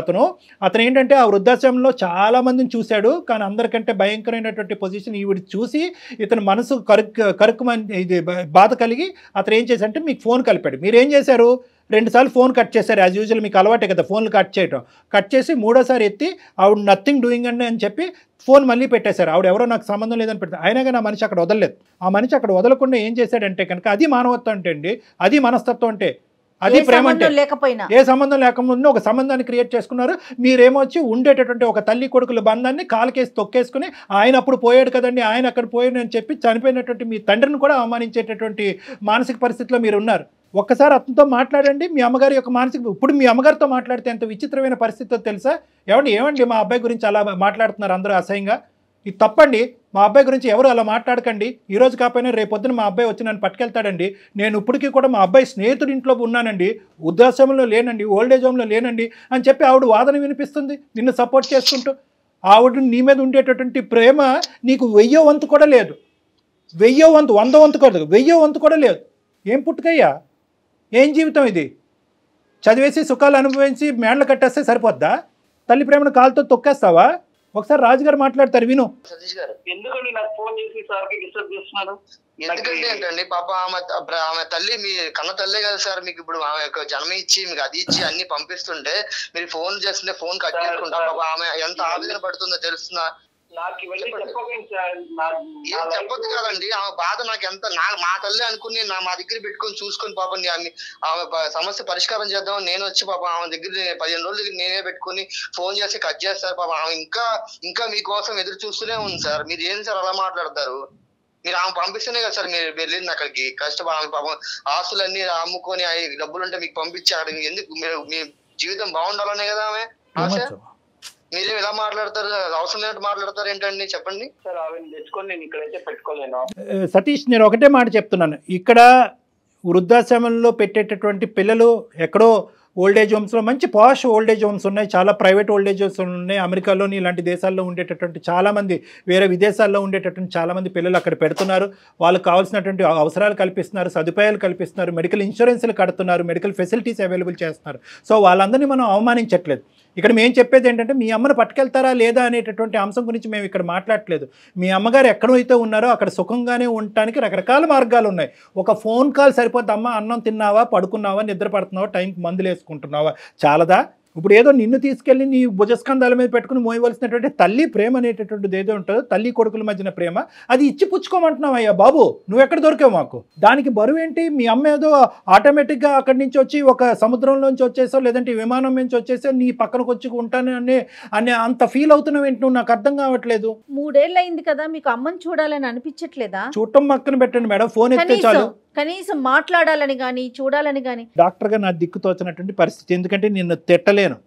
అతను ఏంటంటే ఆ వృద్ధాశ్రమంలో చాలా మందిని చూశాడు. కానీ అందరికంటే భయంకరమైనటువంటి పొజిషన్ ఈవిడ చూసి ఇతను మనసు కరుక్కుమని ఇది బాధ కలిగి అతను ఏం చేశారంటే మీకు ఫోన్ కలిపాడు. మీరేం చేశారు? 2 సార్లు ఫోన్ కట్ చేశారు. యాజ్ యూజువల్ మీకు అలవాటే కదా ఫోన్లు కట్ చేయడం. కట్ చేసి 3వసారి ఎత్తి ఆవిడ నథింగ్ డూయింగ్ అండి అని చెప్పి ఫోన్ మళ్ళీ పెట్టేశారు. ఆవిడ ఎవరో నాకు సంబంధం లేదని పెడతారు. అయినా కానీ ఆ మనిషి అక్కడ వదలలేదు. ఆ మనిషి అక్కడ వదలకుండా ఏం చేశాడంటే కనుక అది మానవత్వం అంటే అండి, అది మనస్తత్వం అంటే, అది ప్రేమ అంటే. ఏ సంబంధం లేకుండా ఒక సంబంధాన్ని క్రియేట్ చేసుకున్నారు. మీరేమో వచ్చి ఉండేటటువంటి ఒక తల్లి కొడుకుల బంధాన్ని కాలుకేసి తొక్కేసుకుని ఆయన అప్పుడు పోయాడు కదండి, ఆయన అక్కడ పోయాడు అని చెప్పి చనిపోయినటువంటి మీ తండ్రిని కూడా అవమానించేటటువంటి మానసిక పరిస్థితిలో మీరు ఉన్నారు. ఒక్కసారి అతనితో మాట్లాడండి. మీ అమ్మగారి యొక్క మానసిక, ఇప్పుడు మీ అమ్మగారితో మాట్లాడితే ఎంత విచిత్రమైన పరిస్థితితో తెలుసా? ఏమండి మా అబ్బాయి గురించి అలా మాట్లాడుతున్నారు అందరూ అసహ్యంగా. ఇది తప్పండి. మా అబ్బాయి గురించి ఎవరు అలా మాట్లాడకండి. ఈరోజు కాకపోయినా రేపొద్దున మా అబ్బాయి వచ్చి నన్ను పట్టుకెళ్తాడండి. నేను ఇప్పటికీ కూడా మా అబ్బాయి స్నేహితుడి ఇంట్లో ఉన్నానండి, వృద్ధాశ్రమంలో లేనండి, ఓల్డేజ్ హోమ్లో లేనండి అని చెప్పి ఆవిడ వాదన వినిపిస్తుంది నిన్ను సపోర్ట్ చేసుకుంటూ. ఆవిడ నీ మీద ఉండేటటువంటి ప్రేమ నీకు 1000వ వంతు కూడా లేదు. 1000వ వంతు, 100వ వంతు కూడా, 1000వ వంతు కూడా లేదు. ఏం పుట్టుకయ్యా, ఏం జీవితం ఇది? చదివేసి సుఖాలు అనుభవించి మేడలు కట్టేస్తే సరిపోద్దా? తల్లి ప్రేమను కాలుతో తొక్కేస్తావా? ఒకసారి రాజుగారు మాట్లాడతారు, విను. సతీష్ గారు, ఎందుకండి నాకు ఫోన్ చేసి సార్కి డిస్టర్బ్ చేస్తున్నారు? ఎందుకంటే ఏంటండి పాప ఆమె తల్లి మీ కన్న తల్లే కదా సార్. మీకు ఇప్పుడు ఆమె యొక్క జన్మ ఇచ్చి మీకు అది ఇచ్చి అన్ని పంపిస్తుంటే మీరు ఫోన్ చేస్తుంటే ఫోన్ కట్ చేసుకుంటారు. పాప ఆమె ఎంత ఆవేదన పడుతుందో తెలుస్తుందా? చెప్పొద్దు కదండి. ఆమె బాధ నాకు ఎంత, మా తల్లి అనుకుని మా దగ్గర పెట్టుకొని చూసుకొని పాప ఆమె సమస్య పరిష్కారం చేద్దామని నేను వచ్చి పాప ఆమె దగ్గర 15 రోజుల దగ్గర నేనే పెట్టుకుని ఫోన్ చేసి కట్ చేస్తారు. పాప ఆమె ఇంకా మీకోసం ఎదురు చూస్తూనే ఉంది సార్. మీరు ఏంటి సార్ అలా మాట్లాడతారు? మీరు ఆమె పంపిస్తేనే కదా సార్ మీరు వెళ్ళింది అక్కడికి. కష్టపడి పాపం ఆస్తులన్నీ అమ్ముకొని డబ్బులుంటే మీకు పంపించి అక్కడికి ఎందుకు? మీరు మీ జీవితం బాగుండాలనే కదా ఆమె ఆశ. మీరేం ఇలా మాట్లాడతారు? అవసరం లేనట్టు మాట్లాడతారు ఏంటండి? చెప్పండి సార్. ఆవిడ తెచ్చుకొని నేను ఇక్కడైతే పెట్టుకోలేను. సతీష్, నేను ఒకటే మాట చెప్తున్నాను. ఇక్కడ వృద్ధాశ్రమంలో పెట్టేటటువంటి పిల్లలు ఎక్కడో ఓల్డేజ్ హోమ్స్లో, మంచి పాష్ ఓల్డేజ్ హోమ్స్ ఉన్నాయి, చాలా ప్రైవేట్ ఓల్డేజ్ హోమ్స్ ఉన్నాయి. అమెరికాలోని ఇలాంటి దేశాల్లో ఉండేటటువంటి చాలామంది, వేరే విదేశాల్లో ఉండేటటువంటి చాలామంది పిల్లలు అక్కడ పెడుతున్నారు. వాళ్ళకి కావాల్సినటువంటి అవసరాలు కల్పిస్తున్నారు, సదుపాయాలు కల్పిస్తున్నారు, మెడికల్ ఇన్సూరెన్స్లు కడుతున్నారు, మెడికల్ ఫెసిలిటీస్ అవైలబుల్ చేస్తున్నారు. సో వాళ్ళందరినీ మనం అవమానించట్లేదు. ఇక్కడ మేము చెప్పేది ఏంటంటే మీ అమ్మను పట్టుకెళ్తారా లేదా అనేటటువంటి అంశం గురించి మేము ఇక్కడ మాట్లాడట్లేదు. మీ అమ్మగారు ఎక్కడైతే ఉన్నారో అక్కడ సుఖంగానే ఉండటానికి రకరకాల మార్గాలు ఉన్నాయి. ఒక ఫోన్ కాల్ సరిపోద్ది. అమ్మ అన్నం తిన్నావా, పడుకున్నావా, నిద్ర పడుతున్నావా, టైంకి మందులు వేసుకుంటున్నావా, చాలదా? ఇప్పుడు ఏదో నిన్ను తీసుకెళ్ళి నీ భుజస్కంధాల మీద పెట్టుకుని మోయవలసినటువంటి తల్లి ప్రేమ అనేటటువంటిది ఏదో ఉంటుందో తల్లి కొడుకుల మధ్యన ప్రేమ, అది ఇచ్చి పుచ్చుకోమంటున్నావు అయ్యా బాబు, నువ్వు ఎక్కడ దొరికావు మాకు? దానికి బరువు ఏంటి? మీ అమ్మ ఏదో ఆటోమేటిక్గా అక్కడి నుంచి వచ్చి ఒక సముద్రంలోంచి వచ్చేసో లేదంటే విమానం నుంచి వచ్చేసో నీ పక్కనకు వచ్చి ఉంటాను అనే అంత ఫీల్ అవుతున్నావు ఏంటి? నువ్వు నాకు అర్థం కావట్లేదు. 3 ఏళ్ళు అయింది కదా, మీకు అమ్మని చూడాలని అనిపించట్లేదా? చూడటం పక్కన పెట్టండి మేడం, ఫోన్ ఎత్తే చాలు. కనీసం మాట్లాడాలని కానీ చూడాలని కానీ. డాక్టర్గా నా దిక్కు తోచినటువంటి పరిస్థితి, ఎందుకంటే నిన్ను తిట్టలేను,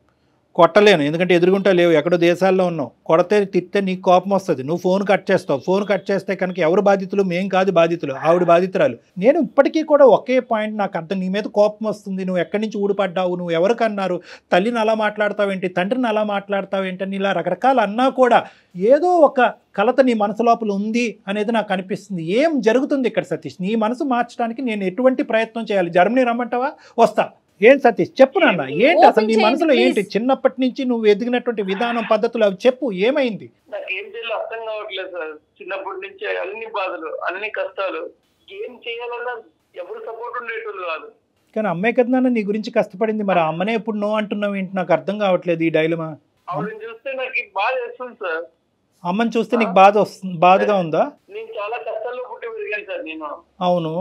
కొట్టలేను, ఎందుకంటే ఎదురుగుంటా లేవు, ఎక్కడో దేశాల్లో ఉన్నావు. కొడితే తిట్టే నీకు కోపం వస్తుంది, నువ్వు ఫోన్ కట్ చేస్తావు. ఫోన్ కట్ చేస్తే కనుక ఎవరు బాధితులు? మేం కాదు బాధితులు, ఆవిడ బాధితురాలు. నేను ఇప్పటికీ కూడా ఒకే పాయింట్ నాకు అర్థం, నీ మీద కోపం వస్తుంది, నువ్వు ఎక్కడి నుంచి ఊడిపడ్డావు, నువ్వు ఎవరికన్నారు, తల్లిని అలా మాట్లాడతావేంటి, తండ్రిని అలా మాట్లాడతావేంటి అని ఇలా రకరకాలు అన్నా కూడా ఏదో ఒక కలత నీ మనసు లోపల ఉంది అనేది నాకు అనిపిస్తుంది. ఏం జరుగుతుంది ఇక్కడ సతీష్? నీ మనసు మార్చడానికి నేను ఎటువంటి ప్రయత్నం చేయాలి? జర్మనీ రమ్మంటావా? వస్తా. ఏం సతీష్ చెప్పు నాన్న, ఏంటి అసలు నీ మనసులో ఏంటి? చిన్నప్పటి నుంచి నువ్వు ఎదిగినటువంటి విధానం, పద్ధతులు అవి చెప్పు, ఏమైంది? నాకు ఏం చేయాలో అర్థం కావట్లేదు సార్. చిన్నప్పటి నుంచి అన్ని బాధలు, అన్ని కష్టాలు, ఏం చేయాలన్నా ఎవరు సపోర్ట్ ఉండేటోళ్ళు కాదు. కానీ అమ్మాయి కదా నాన్న నీ గురించి కష్టపడింది, మరి ఆ అమ్మనే ఎప్పుడు నో అంటున్నావు ఏంటి? నాకు అర్థం కావట్లేదు ఈ డైలమా. ఆవిడని చూస్తే నాకు బాధ వేస్తుంది సార్. అమ్మని చూస్తే నీకు బాధగా ఉందా? నేను చాలా కష్టాల్లో పుట్టి పెరిగాను సార్ నేను. అవును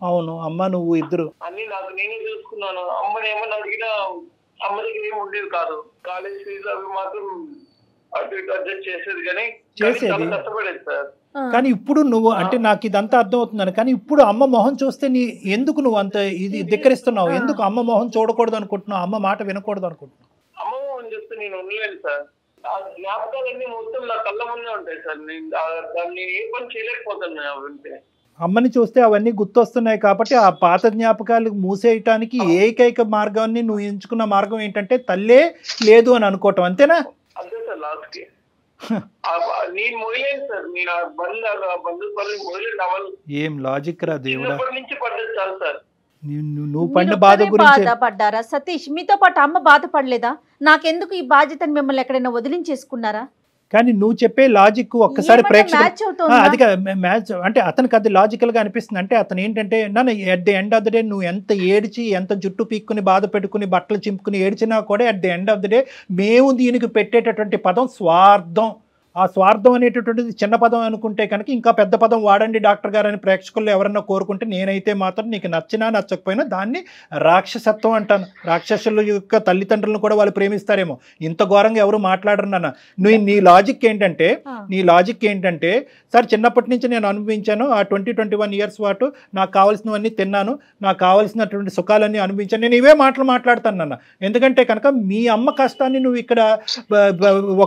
అవును, అమ్మ నువ్వు ఇద్దరు అన్ని నాకు నేనే చూసుకున్నాను. అమ్మని ఏమని అడిగినా అమ్మ దగ్గర ఏమి ఉండేది కాదు. కాలేజ్ ఫీజు అవి మాత్రం అటు ఇటు అడ్జస్ట్ చేసేది, కానీ చాలా కష్టపడేది సార్. కానీ ఇప్పుడు నువ్వు అంటే నాకు ఇదంతా అర్థం అవుతుందని, కానీ ఇప్పుడు అమ్మ మొహం చూస్తే నీ ఎందుకు నువ్వు అంత ఇది ధిక్కరిస్తున్నావు? ఎందుకు అమ్మ మొహం చూడకూడదు అనుకుంటున్నావు? అమ్మ మాట వినకూడదు అనుకుంటున్నావు? అమ్మ మొహం చూస్తే నేను ఉండలేను సార్. ఆ జ్ఞాపకాలన్నీ మొత్తం నా కళ్ళ ముందే ఉంటాయి సార్. నేను దాన్ని ఏ పని చేయలేకపోతాను వింటే. అమ్మని చూస్తే అవన్నీ గుర్తొస్తున్నాయి కాబట్టి ఆ పాత జ్ఞాపకాలు మూసేయటానికి ఏకైక మార్గాన్ని నువ్వు ఎంచుకున్న మార్గం ఏంటంటే తల్లే లేదు అని అనుకోవటం, అంతేనా? అంతే సార్. లాస్ట్ కి నేను మొదలైంది సార్. నేను బంధుత్వాలు మొదలైంది అవ్వాలి. ఏం లాజిక్ రా దేవుడా. నుంచి పడ్డది చాలు సార్. నువ్వు పడిన బాధ గురించి బాధపడ్డారా సతీష్? మీతో పాటు అమ్మ బాధపడలేదా? నాకెందుకు ఈ బాధ్యతని మిమ్మల్ని ఎక్కడైనా వదిలించేసుకున్నారా? కానీ నువ్వు చెప్పే లాజిక్ ఒక్కసారి ప్రేక్షకులు అది మ్యాచ్ అంటే అతనికి అది లాజికల్ గా అనిపిస్తుంది. అంటే అతను ఏంటంటే నన్ను at the end of the day నువ్వు ఎంత ఏడ్చి ఎంత జుట్టు పీక్కుని బాధ పెట్టుకుని బట్టలు చింపుకుని ఏడ్చినా కూడా at the end of the day మేము దీనికి పెట్టేటటువంటి పదం స్వార్థం. ఆ స్వార్థం అనేటటువంటిది చిన్న పదం అనుకుంటే కనుక ఇంకా పెద్ద పదం వాడండి డాక్టర్ గారు అని ప్రేక్షకుల్లో ఎవరన్నా కోరుకుంటే నేనైతే మాత్రం నీకు నచ్చినా నచ్చకపోయినా దాన్ని రాక్షసత్వం అంటాను. రాక్షసుల యొక్క తల్లిదండ్రులను కూడా వాళ్ళు ప్రేమిస్తారేమో, ఇంత ఘోరంగా ఎవరు మాట్లాడరు నాన్న. నీ లాజిక్ ఏంటంటే సార్ చిన్నప్పటి నుంచి నేను అనుభవించాను, ఆ 20-21 ఇయర్స్ పాటు నాకు కావాల్సినవన్నీ తిన్నాను, నాకు కావాల్సినటువంటి సుఖాలన్నీ అనుభవించాను, నేను ఇవే మాటలు మాట్లాడతాను నాన్న. ఎందుకంటే కనుక మీ అమ్మ కష్టాన్ని నువ్వు ఇక్కడ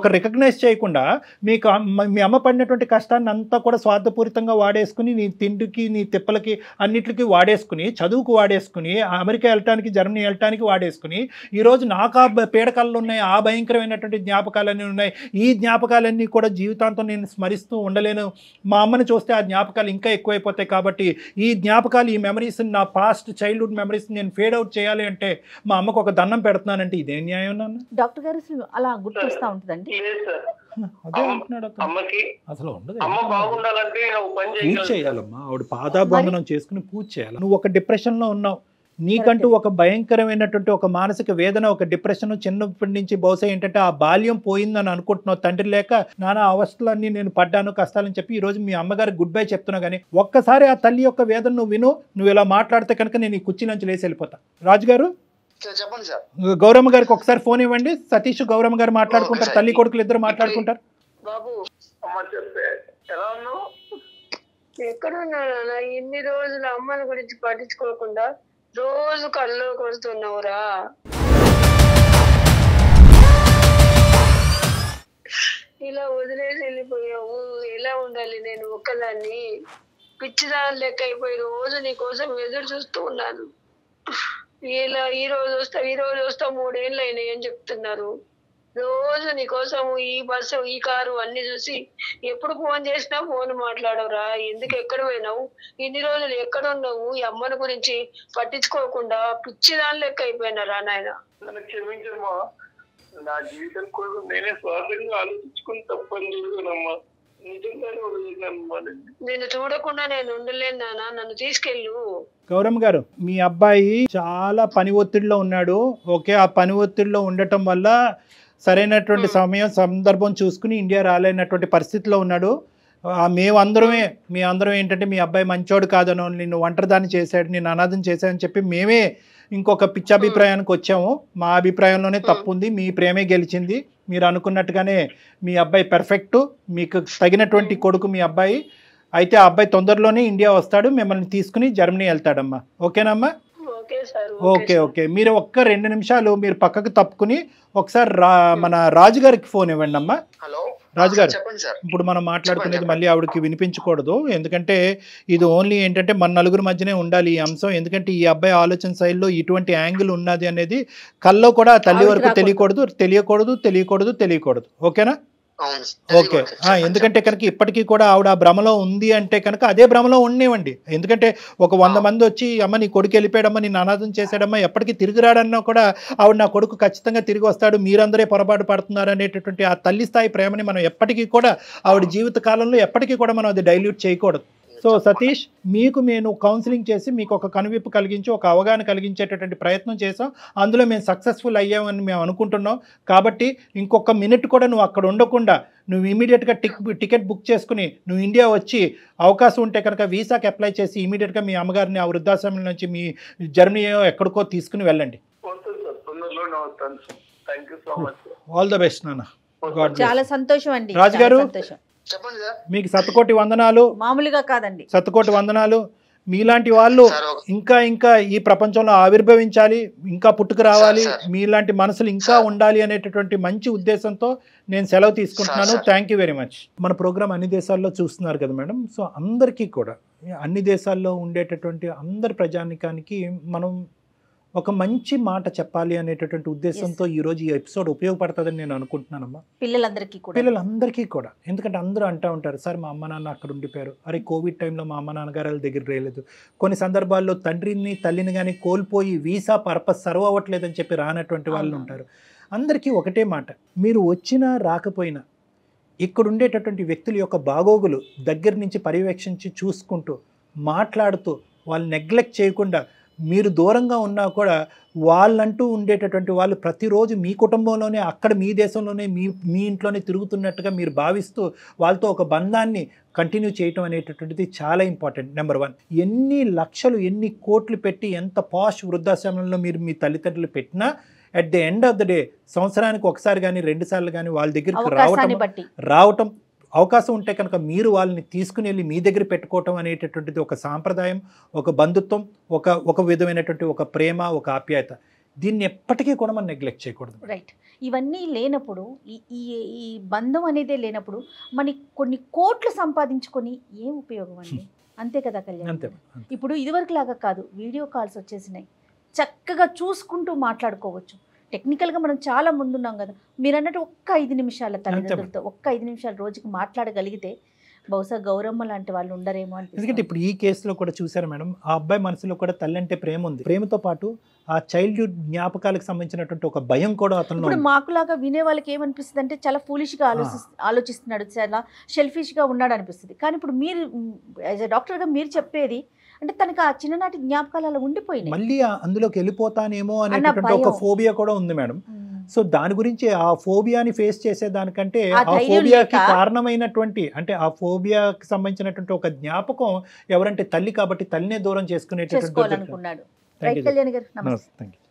ఒక రికగ్నైజ్ చేయకుండా మీ అమ్మ పడినటువంటి కష్టాన్ని అంతా కూడా స్వార్థపూరితంగా వాడేసుకుని నీ తిండికి నీ తిప్పలకి అన్నిటికీ వాడేసుకుని, చదువుకు వాడేసుకుని, అమెరికా వెళ్ళటానికి జర్మనీ వెళ్ళటానికి వాడేసుకుని, ఈరోజు నాకు ఆ పీడకలు ఉన్నాయి, ఆ భయంకరమైనటువంటి జ్ఞాపకాలన్నీ ఉన్నాయి, ఈ జ్ఞాపకాలన్నీ కూడా జీవితాంతం నేను స్మరిస్తూ ఉండలేను, మా అమ్మని చూస్తే ఆ జ్ఞాపకాలు ఇంకా ఎక్కువైపోతాయి, కాబట్టి ఈ జ్ఞాపకాలు ఈ మెమరీస్ నా పాస్ట్ చైల్డ్హుడ్ మెమరీస్ నేను ఫేడ్ అవుట్ చేయాలి అంటే మా అమ్మకు ఒక దండం పెడుతున్నానంటే ఇదే న్యాయం నాన్న? డాక్టర్ గారు అలా గుర్తొస్తా ఉంటుందండి. అదే అంటున్నాడు అసలు ఉండదు. పూజ చేయాలమ్మా, ఆవిడ పాదాబంధనం చేసుకుని పూజ చేయాలి. నువ్వు ఒక డిప్రెషన్ లో ఉన్నావు, నీకంటూ ఒక భయంకరమైనటువంటి ఒక మానసిక వేదన, ఒక డిప్రెషన్ చిన్నప్పటి నుంచి బహుశా ఏంటంటే ఆ బాల్యం పోయిందని అనుకుంటున్నావు. తండ్రి లేక నానా అవస్థలన్నీ నేను పడ్డాను కష్టాలని చెప్పి ఈ రోజు మీ అమ్మగారికి గుడ్ బై చెప్తున్నావు. కానీ ఒక్కసారి ఆ తల్లి యొక్క వేదన నువ్వు విను, నువ్వు ఇలా మాట్లాడితే కనుక నేను ఈ కుర్చీ నుంచి లేచి వెళ్ళిపోతా. రాజుగారు చెప్పండి సార్. గౌరమ్మ గారికి ఒకసారి ఫోన్ ఇవ్వండి. సతీష్ గౌరమ్మ గారు మాట్లాడుకుంటారు, తల్లి కొడుకులు ఇద్దరు మాట్లాడుకుంటారు. బాబు ఎలా ఉన్నావు? ఎక్కడున్నా ఇన్ని రోజులు అమ్మని గురించి పట్టించుకోకుండా రోజు కళ్ళలోకి వస్తున్నావురా. ఇలా వదిలేసి వెళ్ళిపోయావు. ఎలా ఉండాలి నేను ఒక్కదాన్ని? పిచ్చిదాని లెక్క అయిపోయి రోజు నీ కోసం ఎదురు చూస్తూ ఉన్నాను. ఇలా ఈ రోజు వస్తావు 3 ఏళ్ళు అయినాయి అని చెప్తున్నారు. రోజు నీకోసం ఈ బస్సు ఈ కారు అన్ని చూసి ఎప్పుడు ఫోన్ చేసినా ఫోన్ మాట్లాడవురా. ఎందుకు ఎక్కడ పోయినావు? ఇన్ని రోజులు ఎక్కడ ఉన్నావు? ఈ అమ్మని గురించి పట్టించుకోకుండా పిచ్చిదాని లెక్క అయిపోయినారా నాయన. నన్ను క్షమించమ్మా. నా జీవితం కోసం నేనే స్వార్థంగా ఆలోచించుకుని తప్పని చేశానమ్మా. నిజంగానే వదిలేసాను మరి. నిన్ను చూడకుండా నేను ఉండలేను నాన్న, నన్ను తీసుకెళ్ళు. గౌరమ్మ గారు, మీ అబ్బాయి చాలా పని ఒత్తిడిలో ఉన్నాడు. ఓకే, ఆ పని ఒత్తిడిలో ఉండటం వల్ల సరైనటువంటి సమయం సందర్భం చూసుకుని ఇండియా రాలేనటువంటి పరిస్థితిలో ఉన్నాడు. మీ అందరం ఏంటంటే మీ అబ్బాయి మంచోడు కాదనో, నిన్ను ఒంటరిదాన్ని చేశాడు, నిన్ను అనాథం చేశాడని చెప్పి మేమే ఇంకొక పిచ్చాభిప్రాయానికి వచ్చాము. మా అభిప్రాయంలోనే తప్పు ఉంది, మీ ప్రేమే గెలిచింది. మీరు అనుకున్నట్టుగానే మీ అబ్బాయి పర్ఫెక్ట్, మీకు తగినటువంటి కొడుకు మీ అబ్బాయి. అయితే ఆ అబ్బాయి తొందరలోనే ఇండియా వస్తాడు, మిమ్మల్ని తీసుకుని జర్మనీ వెళ్తాడమ్మా. ఓకేనమ్మా? ఓకే. మీరు ఒక్క 2 నిమిషాలు మీరు పక్కకు తప్పుకుని ఒకసారి మన రాజుగారికి ఫోన్ ఇవ్వండి అమ్మా. హలో రాజుగారు, చెప్పండి సార్. ఇప్పుడు మనం మాట్లాడుకునేది మళ్ళీ ఆవిడకి వినిపించకూడదు, ఎందుకంటే ఇది ఓన్లీ ఏంటంటే మన నలుగురు మధ్యనే ఉండాలి ఈ అంశం. ఎందుకంటే ఈ అబ్బాయి ఆలోచన శైలిలో ఇటువంటి యాంగిల్ ఉన్నది అనేది కల్లో కూడా తల్లి వరకు తెలియకూడదు. ఓకేనా? ఓకే. ఎందుకంటే కనుక ఇప్పటికీ కూడా ఆవిడ ఆ భ్రమలో ఉంది అంటే కనుక అదే భ్రమలో ఉండేవండి. ఎందుకంటే ఒక 100 మంది వచ్చి అమ్మ నీ కొడుకు వెళ్ళిపోయాడమ్మా, నీ అనాథం చేశాడమ్మా, ఎప్పటికీ తిరిగి రాడన్నా కూడా ఆవిడ నా కొడుకు ఖచ్చితంగా తిరిగి వస్తాడు, మీరందరే పొరపాటు పడుతున్నారు అనేటటువంటి ఆ తల్లి స్థాయి ప్రేమని మనం ఎప్పటికీ కూడా ఆవిడ జీవిత కాలంలో ఎప్పటికీ కూడా మనం అది డైల్యూట్ చేయకూడదు. సో సతీష్, మీకు నేను కౌన్సిలింగ్ చేసి మీకు ఒక కనువిప్పు కలిగించి ఒక అవగాహన కలిగించేటటువంటి ప్రయత్నం చేసాం. అందులో మేము సక్సెస్ఫుల్ అయ్యామని మేము అనుకుంటున్నాం. కాబట్టి ఇంకొక మినిట్ కూడా నువ్వు అక్కడ ఉండకుండా నువ్వు ఇమీడియట్గా టికెట్ బుక్ చేసుకుని నువ్వు ఇండియా వచ్చి అవకాశం ఉంటే కనుక వీసాకి అప్లై చేసి ఇమీడియట్గా మీ అమ్మగారిని ఆ వృద్ధాశ్రమం నుంచి మీ జర్మనీ ఎక్కడికో తీసుకుని వెళ్ళండి. ఆల్ ద బెస్ట్ నాన్న. చాలా సంతోషం అండి. రాజుగారు, చెప్పండి సార్. మీకు శతకోటి వందనాలు. మామూలుగా కాదండి, శతకోటి వందనాలు. మీలాంటి వాళ్ళు ఇంకా ఈ ప్రపంచంలో ఆవిర్భవించాలి, ఇంకా పుట్టుకు రావాలి, మీలాంటి మనసులు ఇంకా ఉండాలి అనేటటువంటి మంచి ఉద్దేశంతో నేను సెలవు తీసుకుంటున్నాను. Thank you very much. మన ప్రోగ్రామ్ అన్ని దేశాల్లో చూస్తున్నారు కదా మేడం. సో అందరికీ కూడా, అన్ని దేశాల్లో ఉండేటటువంటి అందరి ప్రజానికానికి మనం ఒక మంచి మాట చెప్పాలి అనేటటువంటి ఉద్దేశంతో ఈరోజు ఈ ఎపిసోడ్ ఉపయోగపడుతుందని నేను అనుకుంటున్నానమ్మా. పిల్లలందరికీ కూడా. ఎందుకంటే అందరూ అంటూ ఉంటారు, సార్ మా అమ్మ నాన్న అక్కడ ఉండిపోయారు, అరే కోవిడ్ టైంలో మా అమ్మ నాన్నగారు దగ్గర రాలేదు, కొన్ని సందర్భాల్లో తండ్రిని తల్లిని కానీ కోల్పోయి వీసా పర్పస్ సర్వ్ అవ్వట్లేదని చెప్పి రానటువంటి వాళ్ళు ఉంటారు. అందరికీ ఒకటే మాట, మీరు వచ్చినా రాకపోయినా ఇక్కడ ఉండేటటువంటి వ్యక్తుల యొక్క బాగోగులు దగ్గర నుంచి పర్యవేక్షించి చూసుకుంటూ మాట్లాడుతూ వాళ్ళు నెగ్లెక్ట్ చేయకుండా, మీరు దూరంగా ఉన్నా కూడా వాళ్ళంటూ ఉండేటటువంటి వాళ్ళు ప్రతిరోజు మీ కుటుంబంలోనే, అక్కడ మీ దేశంలోనే, మీ ఇంట్లోనే తిరుగుతున్నట్టుగా మీరు భావిస్తూ వాళ్ళతో ఒక బంధాన్ని కంటిన్యూ చేయటం అనేటటువంటిది చాలా ఇంపార్టెంట్. నెంబర్ 1. ఎన్ని లక్షలు ఎన్ని కోట్లు పెట్టి ఎంత పాష్ వృద్ధాశ్రమంలో మీరు మీ తల్లిదండ్రులు పెట్టినా at the end of the day సంవత్సరానికి ఒకసారి కానీ 2 సార్లు కానీ వాళ్ళ దగ్గరికి రావటం అవకాశం ఉంటే కనుక మీరు వాళ్ళని తీసుకుని వెళ్ళి మీ దగ్గర పెట్టుకోవటం అనేటటువంటిది ఒక సాంప్రదాయం, ఒక బంధుత్వం, ఒక విధమైనటువంటి ఒక ప్రేమ, ఒక ఆప్యాయత. దీన్ని ఎప్పటికీ కూడా మనం నెగ్లెక్ట్ చేయకూడదు. రైట్. ఇవన్నీ లేనప్పుడు, ఈ బంధం అనేదే లేనప్పుడు మన కొన్ని కోట్లు సంపాదించుకొని ఏం ఉపయోగం అండి? అంతే కదా కళ్యాణ్? అంతే. ఇప్పుడు ఇదివరకు లాగా కాదు, వీడియో కాల్స్ వచ్చేసినాయి, చక్కగా చూసుకుంటూ మాట్లాడుకోవచ్చు. టెక్నికల్గా మనం చాలా ముందున్నాం కదా. మీరు అన్నట్టు ఒక్క 5 నిమిషాల తల్లిదండ్రులతో ఒక్క 5 నిమిషాలు రోజుకి మాట్లాడగలిగితే బహుశా గౌరమ్మ లాంటి వాళ్ళు ఉండరేమో అని. ఎందుకంటే ఇప్పుడు ఈ కేసులో కూడా చూసారు మేడం, ఆ అబ్బాయి మనసులో కూడా తల్లి అంటే ప్రేమ ఉంది. ప్రేమతో పాటు ఆ చైల్డ్హుడ్ జ్ఞాపకాలకు సంబంధించినటువంటి ఒక భయం కూడా అతను. ఇప్పుడు మాకులాగా వినే వాళ్ళకి ఏమనిపిస్తుంది అంటే చాలా ఫూలిష్గా ఆలోచిస్తున్నాడు, చాలా షెల్ఫిష్గా ఉన్నాడు అనిపిస్తుంది. కానీ ఇప్పుడు మీరు యాజ్ ఎ డాక్టర్గా మీరు చెప్పేది అంటే తనకి ఆ చిన్ననాటి జ్ఞాపకాలు అలా ఉండిపోయినాయి, మళ్ళీ అందులోకి వెళ్ళిపోతానేమో అనేటువంటి ఒక ఫోబియా కూడా ఉంది మేడం. సో దాని గురించి ఆ ఫోబియాని ఫేస్ చేసే దానికంటే ఆ ఫోబియాకి కారణమైనటువంటి, అంటే ఆ ఫోబియాకి సంబంధించినటువంటి ఒక జ్ఞాపకం ఎవరంటే తల్లి, కాబట్టి తల్లినే దూరం చేసుకునేటటువంటి. రైట్ కళ్యాణ్ గారు, నమస్తే.